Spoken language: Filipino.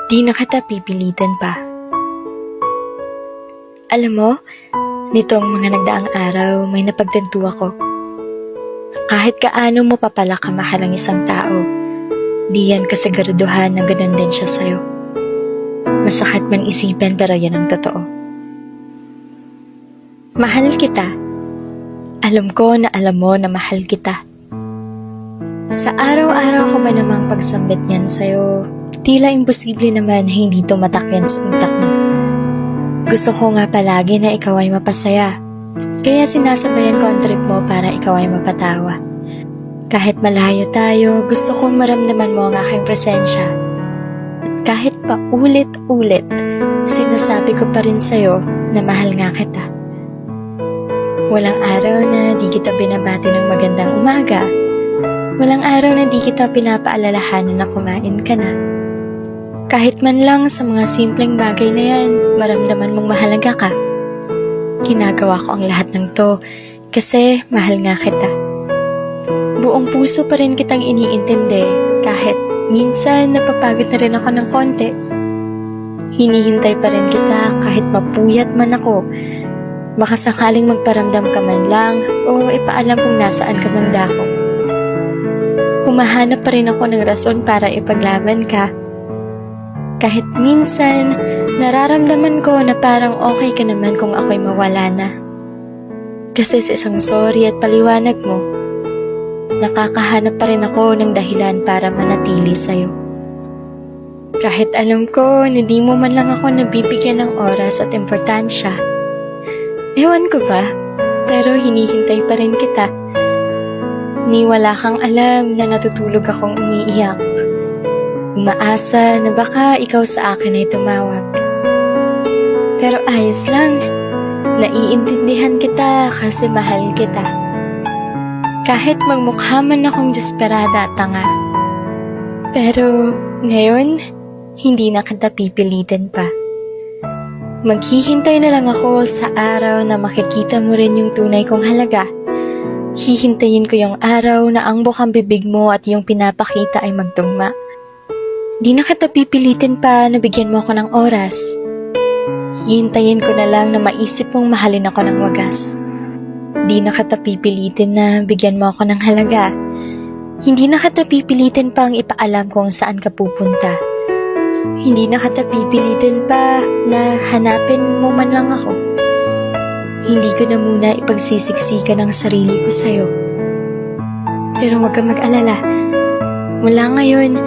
Di na kita pipilitin pa. Alam mo, nitong mga nagdaang araw may napagtanto ako. Kahit kaano mo pa pala kamahal ang isang tao, di yan kasiguraduhan na ganun din siya sa'yo. Masakit man isipin pero yan ang totoo. Mahal kita. Alam ko na alam mo na mahal kita. Sa araw-araw ko ba namang pagsambit niyan sa'yo, tila imposible naman na hindi tumatak yan sa utak mo. Gusto ko nga palagi na ikaw ay mapasaya, kaya sinasabayan ko ang trip mo para ikaw ay mapatawa. Kahit malayo tayo, gusto kong maramdaman mo ang aking presensya. At kahit pa ulit-ulit, sinasabi ko pa rin sa'yo na mahal nga kita. Walang araw na di kita binabati ng magandang umaga. Walang araw na di kita pinapaalalahanan na kumain ka na. Kahit man lang sa mga simpleng bagay na yan, maramdaman mong mahalaga ka. Ginagawa ko ang lahat ng to kasi mahal nga kita. Buong puso pa rin kitang iniintindi kahit minsan napapagod na rin ako ng konti. Hinihintay pa rin kita kahit mapuyat man ako. Baka sakaling magparamdam ka man lang o ipaalam kung nasaan ka man dako. Humahanap pa rin ako ng rason para ipaglaban ka. Kahit minsan, nararamdaman ko na parang okay ka naman kung ako'y mawala na. Kasi sa isang sorry at paliwanag mo, nakakahanap pa rin ako ng dahilan para manatili sa'yo. Kahit alam ko na di mo man lang ako nabibigyan ng oras at importansya. Ewan ko ba, pero hinihintay pa rin kita. Ni wala kang alam na natutulog akong umiiyak. Umaasa na baka ikaw sa akin ay tumawag. Pero ayos lang, naiintindihan kita kasi mahal kita. Kahit magmukha man akong desperada at tanga. Pero ngayon, hindi na kita pipilitin pa. Maghihintay na lang ako sa araw na makikita mo rin yung tunay kong halaga. Hihintayin ko yung araw na ang bukang bibig mo at yung pinapakita ay magtugma. Di na kita pipilitin pa na bigyan mo ako ng oras. Hihintayin ko na lang na maisip mong mahalin ako ng wagas. Di na kita pipilitin na bigyan mo ako ng halaga. Hindi na kita pipilitin pang ipaalam kung saan ka pupunta. Hindi na kita pipilitin pa na hanapin mo man lang ako. Hindi ko na muna ipagsisiksikan ang sarili ko sa'yo. Pero huwag kang mag-alala. Mula ngayon,